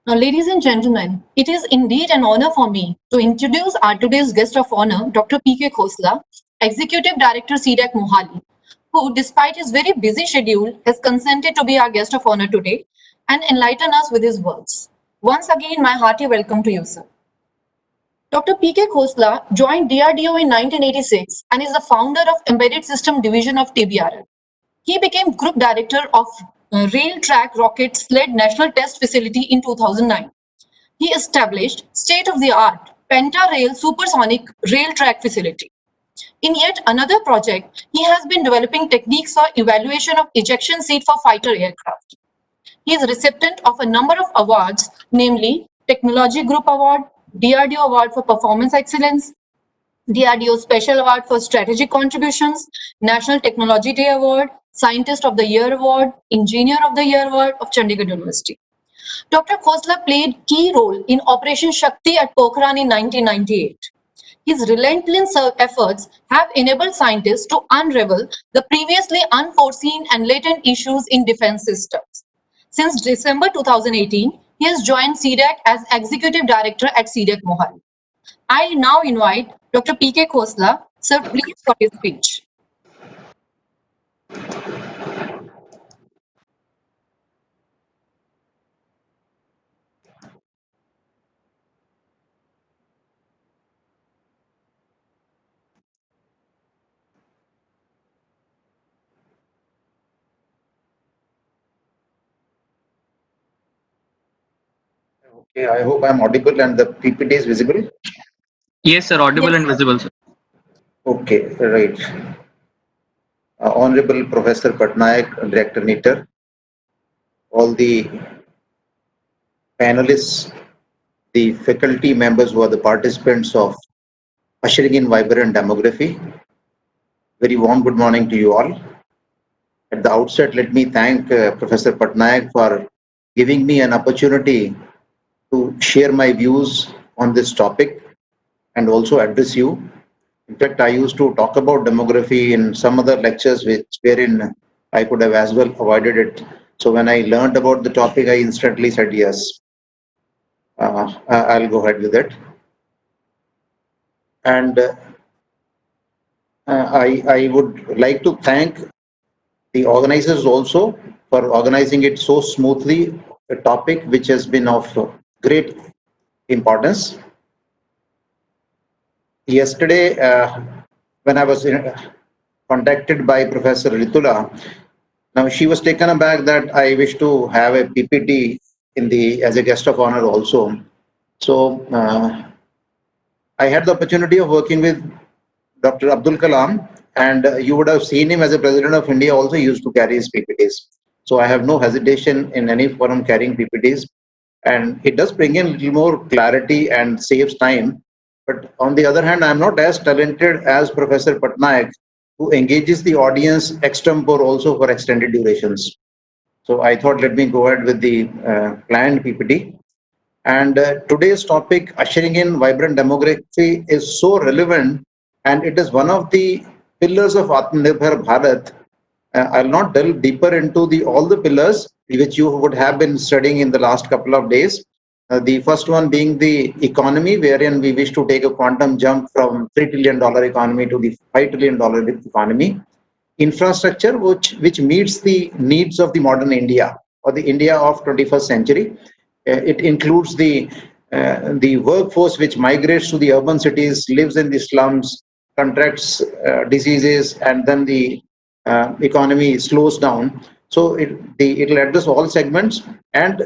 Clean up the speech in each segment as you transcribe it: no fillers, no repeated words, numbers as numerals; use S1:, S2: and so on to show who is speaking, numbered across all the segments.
S1: Now, ladies and gentlemen, it is indeed an honor for me to introduce our today's guest of honor, Dr. P.K. Khosla, Executive Director, CDAC Mohali, who, despite his very busy schedule, has consented to be our guest of honor today and enlighten us with his words. Once again, my hearty welcome to you, sir. Dr. P.K. Khosla joined DRDO in 1986 and is the founder of Embedded System Division of TBRL. He became Group Director of Rail Track Rocket Sled National Test Facility in 2009. He established state-of-the-art Penta-Rail Supersonic Rail Track Facility. In yet another project, he has been developing techniques for evaluation of ejection seat for fighter aircraft. He is recipient of a number of awards, namely Technology Group Award, DRDO Award for Performance Excellence, DRDO Special Award for Strategic Contributions, National Technology Day Award, Scientist of the Year Award, Engineer of the Year Award of Chandigarh University. Dr. Khosla played key role in Operation Shakti at Pokhran in 1998. His relentless efforts have enabled scientists to unravel the previously unforeseen and latent issues in defense systems. Since December 2018, he has joined CDAC as Executive Director at CDAC Mohali. I now invite Dr. P.K. Khosla, sir, please for his speech.
S2: Okay, I hope I'm audible and the PPT is visible.
S3: Yes, sir. Audible
S1: Yes,
S3: and
S1: sir.
S3: visible, sir.
S2: Okay, right. Honorable Professor Patnaik, Director NITER, all the panelists, the faculty members who are the participants of Ushering in Vibrant Demography, very warm good morning to you all. At the outset, let me thank Professor Patnaik for giving me an opportunity to share my views on this topic and also address you. In fact, I used to talk about demography in some other lectures wherein I could have as well avoided it. So when I learned about the topic, I instantly said yes. I'll go ahead with it. And I would like to thank the organizers also for organizing it so smoothly, a topic which has been of great importance. Yesterday, when I was contacted by Professor Ritula, now she was taken aback that I wish to have a PPT in the as a guest of honor also. So I had the opportunity of working with Dr. Abdul Kalam, and you would have seen him as a president of India also used to carry his PPTs. So I have no hesitation in any forum carrying PPTs, and it does bring in a little more clarity and saves time. But on the other hand, I'm not as talented as Professor Patnaik, who engages the audience extempore also for extended durations. So I thought let me go ahead with the planned PPT. And today's topic, ushering in vibrant demography, is so relevant, and it is one of the pillars of Atmanirbhar Bharat. I'll not delve deeper into all the pillars which you would have been studying in the last couple of days. The first one being the economy, wherein we wish to take a quantum jump from $3 trillion economy to the $5 trillion economy. Infrastructure, which meets the needs of the modern India or the India of 21st century. It includes the workforce which migrates to the urban cities, lives in the slums, contracts diseases, and then the economy slows down. So it'll address all segments and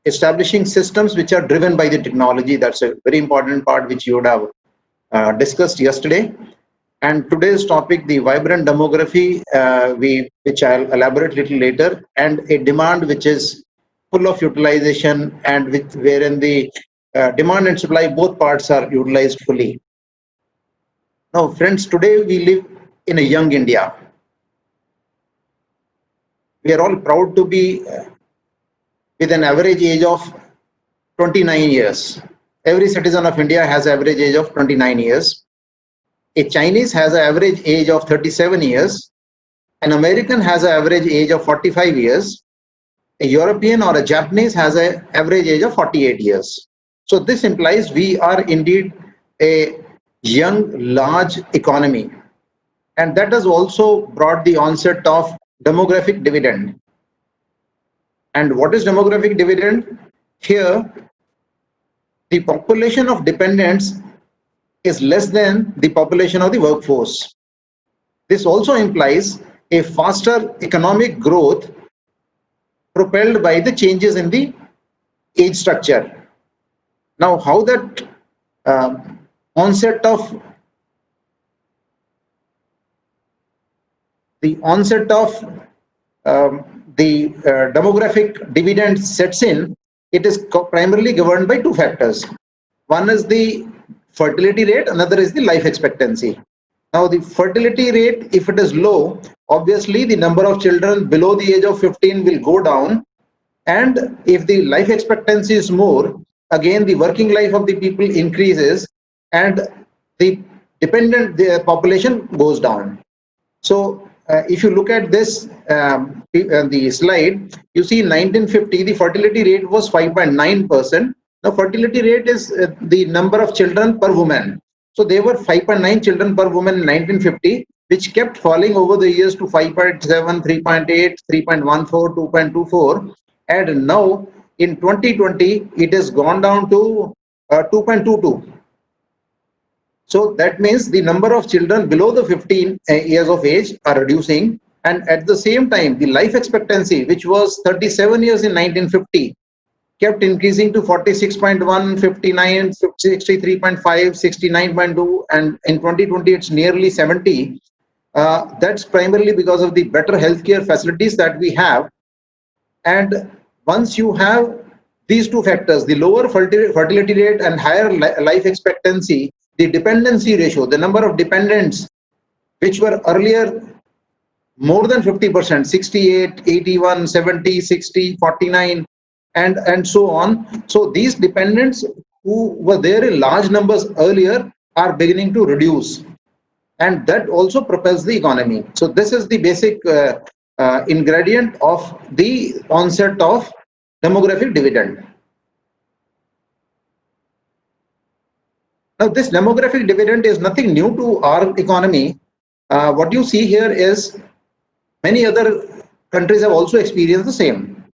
S2: establishing systems which are driven by the technology. That's a very important part which you would have discussed yesterday. And today's topic, the vibrant demography, which I'll elaborate a little later, and a demand which is full of utilization and wherein the demand and supply, both parts are utilized fully. Now, friends, today we live in a young India. We are all proud to be with an average age of 29 years. Every citizen of India has an average age of 29 years. A Chinese has an average age of 37 years. An American has an average age of 45 years. a European or a Japanese has an average age of 48 years. So this implies we are indeed a young, large economy. And that has also brought the onset of demographic dividend. And what is demographic dividend? Here, the population of dependents is less than the population of the workforce. This also implies a faster economic growth propelled by the changes in the age structure. Now, how that onset of the demographic dividend sets in, it is primarily governed by two factors. One is the fertility rate, another is the life expectancy. Now, the fertility rate, if it is low, obviously the number of children below the age of 15 will go down. And if the life expectancy is more, again, the working life of the people increases and the population goes down. So, if you look at this, the slide, you see in 1950, the fertility rate was 5.9%. Now, fertility rate is the number of children per woman. So, there were 5.9 children per woman in 1950, which kept falling over the years to 5.7, 3.8, 3.14, 2.24. And now, in 2020, it has gone down to 2.22. So that means the number of children below the 15 years of age are reducing, and at the same time the life expectancy, which was 37 years in 1950, kept increasing to 46.1, 59, 63.5, 69.2, and in 2020 it's nearly 70. That's primarily because of the better healthcare facilities that we have. And once you have these two factors, the lower fertility rate and higher life expectancy, the dependency ratio, the number of dependents, which were earlier more than 50%, 68, 81, 70, 60, 49, and so on. So these dependents who were there in large numbers earlier are beginning to reduce. And that also propels the economy. So this is the basic ingredient of the onset of demographic dividend. Now, this demographic dividend is nothing new to our economy. What you see here is many other countries have also experienced the same.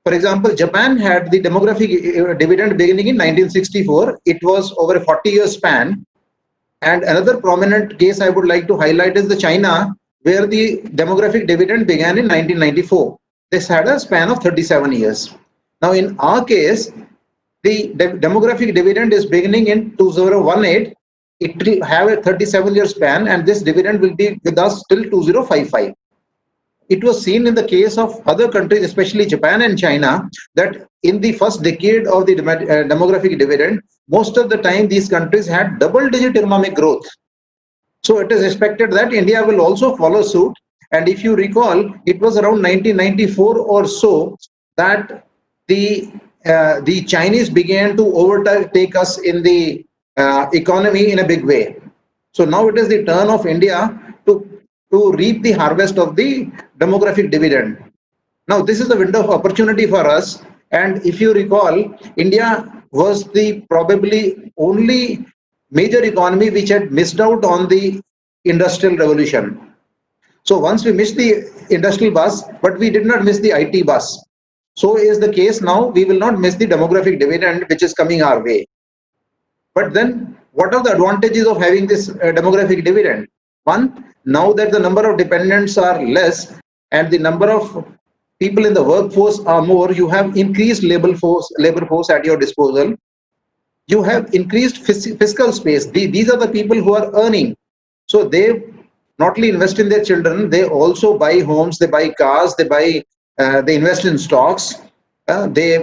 S2: For example, Japan had the demographic dividend beginning in 1964. It was over a 40-year span. And another prominent case I would like to highlight is the China, where the demographic dividend began in 1994. This had a span of 37 years. Now, in our case, the demographic dividend is beginning in 2018. It will have a 37-year span, and this dividend will be with us till 2055. It was seen in the case of other countries, especially Japan and China, that in the first decade of the demographic dividend, most of the time these countries had double-digit economic growth. So it is expected that India will also follow suit. And if you recall, it was around 1994 or so that the Chinese began to overtake us in the economy in a big way. So now it is the turn of India to reap the harvest of the demographic dividend. Now, this is the window of opportunity for us. And if you recall, India was the probably only major economy which had missed out on the industrial revolution. So once we missed the industrial bus, but we did not miss the IT bus. So is the case now. We will not miss the demographic dividend which is coming our way. But then what are the advantages of having this demographic dividend? One, now that the number of dependents are less and the number of people in the workforce are more, you have increased labor force at your disposal. You have increased fiscal space. These are the people who are earning. So they not only invest in their children, they also buy homes, they buy cars, they invest in stocks, they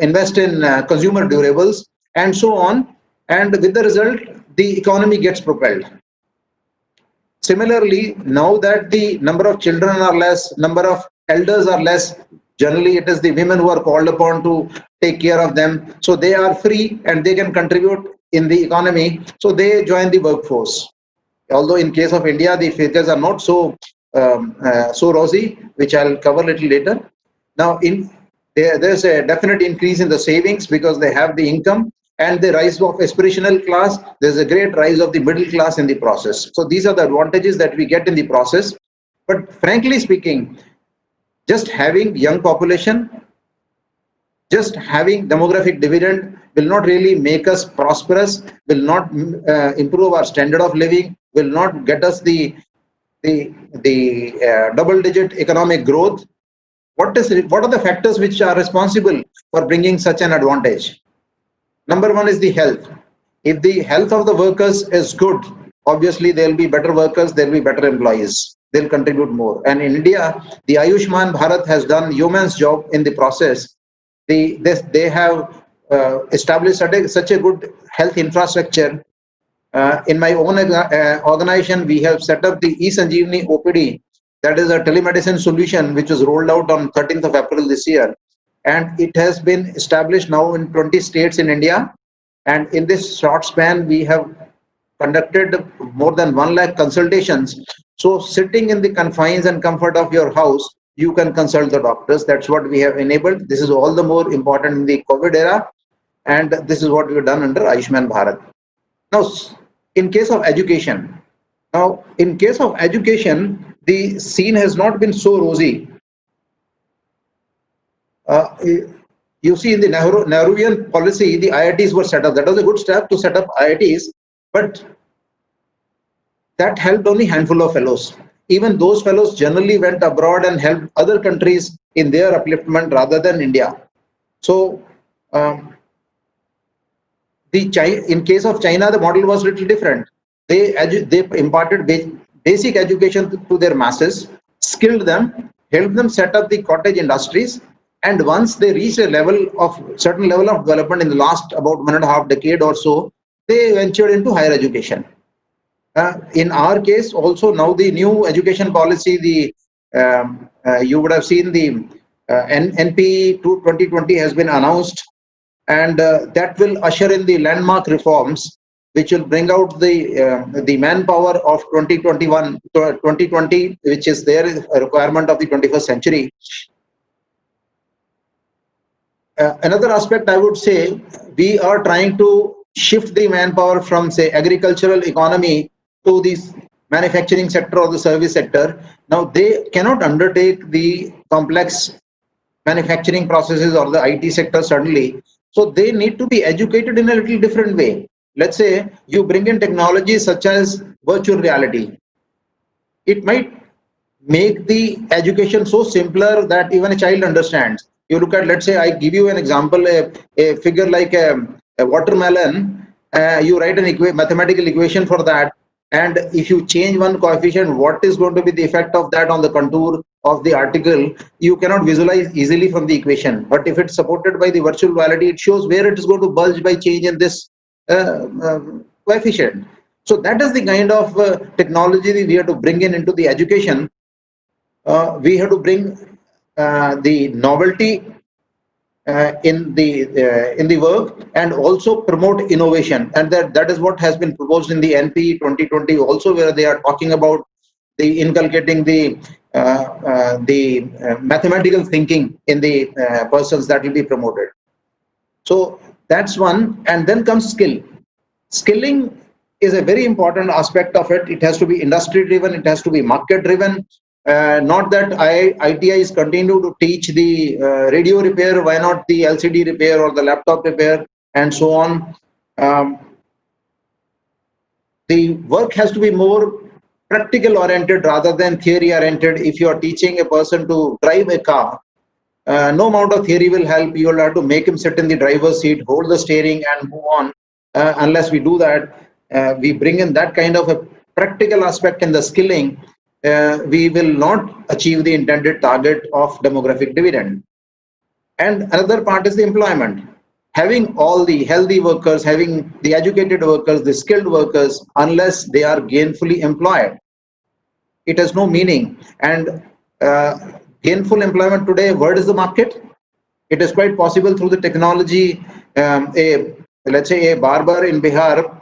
S2: invest in consumer durables, and so on. And with the result, the economy gets propelled. Similarly, now that the number of children are less, number of elders are less, generally it is the women who are called upon to take care of them. So they are free and they can contribute in the economy. So they join the workforce. Although in case of India, the figures are not so rosy, which I'll cover a little later. Now, there's a definite increase in the savings because they have the income, and the rise of aspirational class. There's a great rise of the middle class in the process. So these are the advantages that we get in the process. But frankly speaking, just having young population, just having demographic dividend will not really make us prosperous, will not improve our standard of living, will not get us the double-digit economic growth. What are the factors which are responsible for bringing such an advantage? Number one is the health. If the health of the workers is good, obviously there will be better workers, there will be better employees, they'll contribute more. And in India, the Ayushman Bharat has done yeoman's job in the process. They have established such a good health infrastructure. In my own organization, we have set up the eSanjeevani OPD. That is a telemedicine solution which was rolled out on 13th of April this year. And it has been established now in 20 states in India. And in this short span, we have conducted more than 1 lakh consultations. So sitting in the confines and comfort of your house, you can consult the doctors. That's what we have enabled. This is all the more important in the COVID era. And this is what we've done under Ayushman Bharat. Now, in case of education, the scene has not been so rosy. You see, in the Nehruvian policy, the IITs were set up. That was a good step to set up IITs, but that helped only a handful of fellows. Even those fellows generally went abroad and helped other countries in their upliftment rather than India. So, in case of China, the model was a little different. They imparted basic education to their masses, skilled them, helped them set up the cottage industries, and once they reached a certain level of development in the last about 1.5 decade or so, they ventured into higher education. In our case, also now the new education policy, you would have seen the NP 2020 has been announced, and that will usher in the landmark reforms, which will bring out the manpower of 2020, which is their requirement of the 21st century. Another aspect I would say, we are trying to shift the manpower from, say, agricultural economy to the manufacturing sector or the service sector. Now they cannot undertake the complex manufacturing processes or the IT sector suddenly. So they need to be educated in a little different way. Let's say you bring in technologies such as virtual reality. It might make the education so simpler that even a child understands. You look at, let's say, I give you an example, a figure like a watermelon, you write an mathematical equation for that, and if you change one coefficient, what is going to be the effect of that on the contour of the article, you cannot visualize easily from the equation. But if it's supported by the virtual reality, it shows where it is going to bulge by change in this coefficient. So that is the kind of technology we have to bring into the education. We have to bring the novelty in the work, and also promote innovation, and that is what has been proposed in the NP 2020 also, where they are talking about the inculcating the mathematical thinking in the persons that will be promoted. So that's one. And then comes skilling is a very important aspect of it. It has to be industry driven, it has to be market driven. Not that ITIs continue to teach the radio repair, why not the LCD repair or the laptop repair and so on. The work has to be more practical oriented rather than theory oriented. If you are teaching a person to drive a car, no amount of theory will help. You will have to make him sit in the driver's seat, hold the steering and move on. Unless we do that, we bring in that kind of a practical aspect in the skilling, we will not achieve the intended target of demographic dividend. And another part is the employment. Having all the healthy workers, having the educated workers, the skilled workers, unless they are gainfully employed, it has no meaning. And gainful employment today, where is the market? It is quite possible through the technology. Let's say a barber in Bihar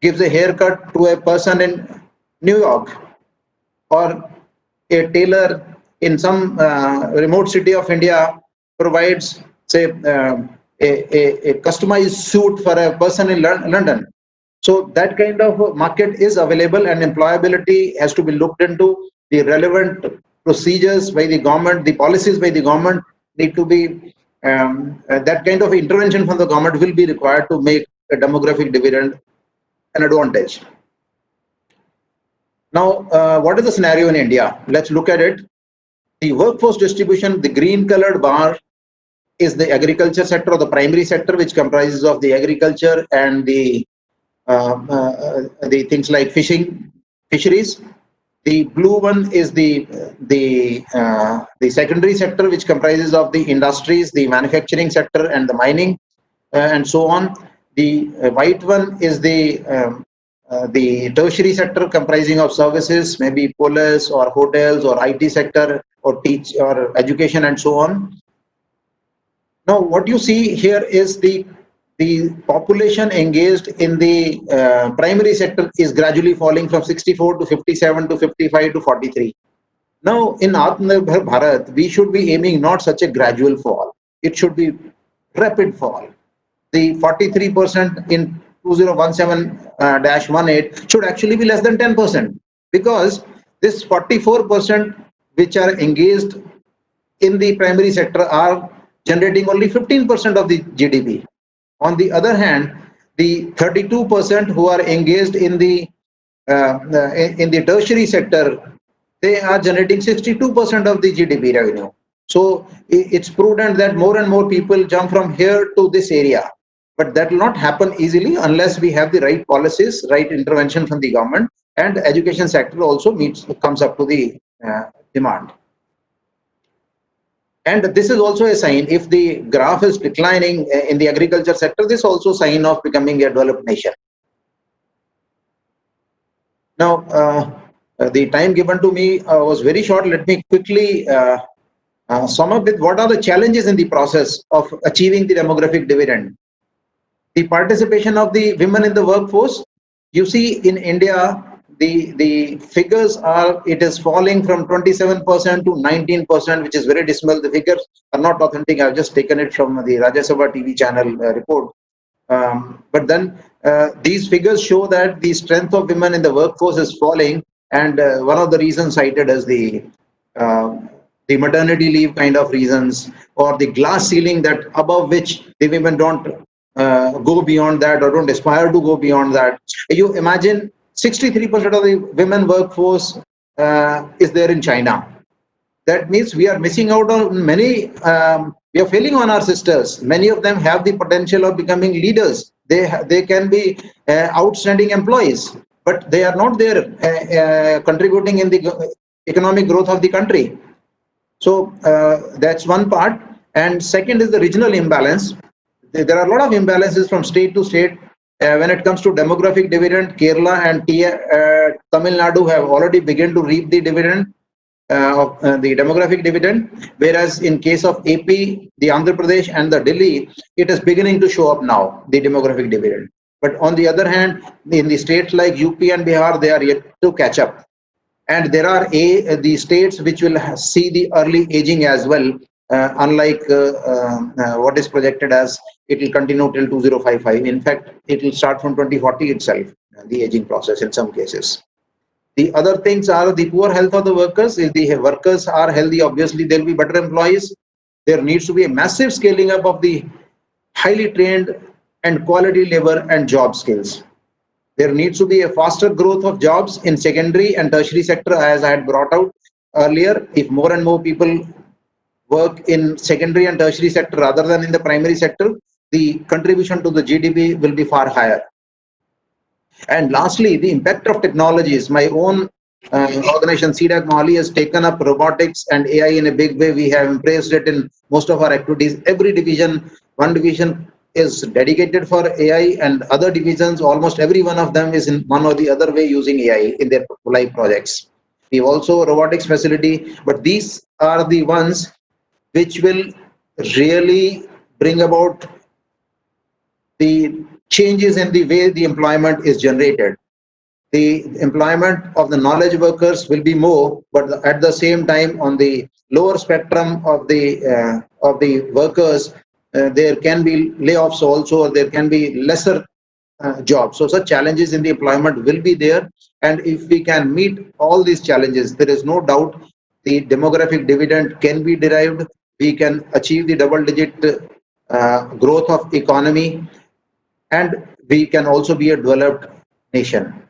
S2: gives a haircut to a person in New York, or a tailor in some remote city of India provides, say, a customized suit for a person in London. So that kind of market is available, and employability has to be looked into. The relevant procedures by the government, the policies by the government need to be, that kind of intervention from the government will be required to make a demographic dividend an advantage. Now, what is the scenario in India? Let's look at it. The workforce distribution, the green colored bar is the agriculture sector or the primary sector, which comprises of the agriculture and the things like fisheries. The blue one is the secondary sector, which comprises of the industries, the manufacturing sector, and the mining, and so on. The white one is the tertiary sector, comprising of services, maybe police or hotels or IT sector or teach or education, and so on. Now, what you see here is the population engaged in the primary sector is gradually falling from 64 to 57 to 55 to 43. Now, in Atmanirbhar Bharat, we should be aiming not such a gradual fall. It should be rapid fall. The 43% in 2017-18 should actually be less than 10%, because this 44% which are engaged in the primary sector are generating only 15% of the GDP. On the other hand, the 32% who are engaged in the tertiary sector, they are generating 62% of the GDP revenue. So it's prudent that more and more people jump from here to this area. But that will not happen easily unless we have the right policies, right intervention from the government, and the education sector also comes up to the demand. And this is also a sign, if the graph is declining in the agriculture sector, this is also a sign of becoming a developed nation. Now, the time given to me was very short. Let me quickly sum up with what are the challenges in the process of achieving the demographic dividend. The participation of the women in the workforce, you see in India, the figures are, it is falling from 27% to 19%, which is very dismal. The figures are not authentic. I've just taken it from the Rajya Sabha TV channel report. But then these figures show that the strength of women in the workforce is falling, and one of the reasons cited is the maternity leave kind of reasons, or the glass ceiling that above which the women don't go beyond that or don't aspire to go beyond that. You imagine 63% of the women workforce is there in China. That means we are missing out on many, we are failing on our sisters. Many of them have the potential of becoming leaders. They can be outstanding employees, but they are not there contributing in the economic growth of the country. So that's one part. And second is the regional imbalance. There are a lot of imbalances from state to state. When it comes to demographic dividend, Kerala and Tamil Nadu have already begun to reap the dividend of the demographic dividend, whereas in case of AP, the Andhra Pradesh and the Delhi, it is beginning to show up now, the demographic dividend. But on the other hand, in the states like UP and Bihar, they are yet to catch up. And there are the states which will see the early aging as well, unlike what is projected as it will continue till 2055. In fact, it will start from 2040 itself, the aging process in some cases. The other things are the poor health of the workers. If the workers are healthy, obviously there will be better employees. There needs to be a massive scaling up of the highly trained and quality labor and job skills. There needs to be a faster growth of jobs in secondary and tertiary sector, as I had brought out earlier. If more and more people work in secondary and tertiary sector rather than in the primary sector, the contribution to the GDP will be far higher. And lastly, the impact of technologies. My own organization, CDAC Mohali, has taken up robotics and AI in a big way. We have embraced it in most of our activities. Every division, one division is dedicated for AI, and other divisions, almost every one of them is in one or the other way using AI in their live projects. We have also a robotics facility, but these are the ones which will really bring about the changes in the way the employment is generated. the employment of the knowledge workers will be more, but at the same time, on the lower spectrum of the workers, there can be layoffs also, or there can be lesser jobs. So such challenges in the employment will be there. And if we can meet all these challenges, there is no doubt the demographic dividend can be derived. We can achieve the double-digit growth of economy, and we can also be a developed nation.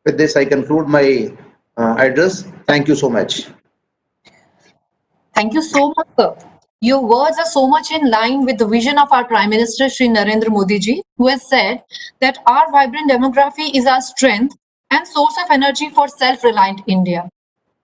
S2: With this, I conclude my address. Thank you so much.
S1: Thank you so much, sir. Your words are so much in line with the vision of our Prime Minister, Shri Narendra Modi ji, who has said that our vibrant demography is our strength and source of energy for self-reliant India.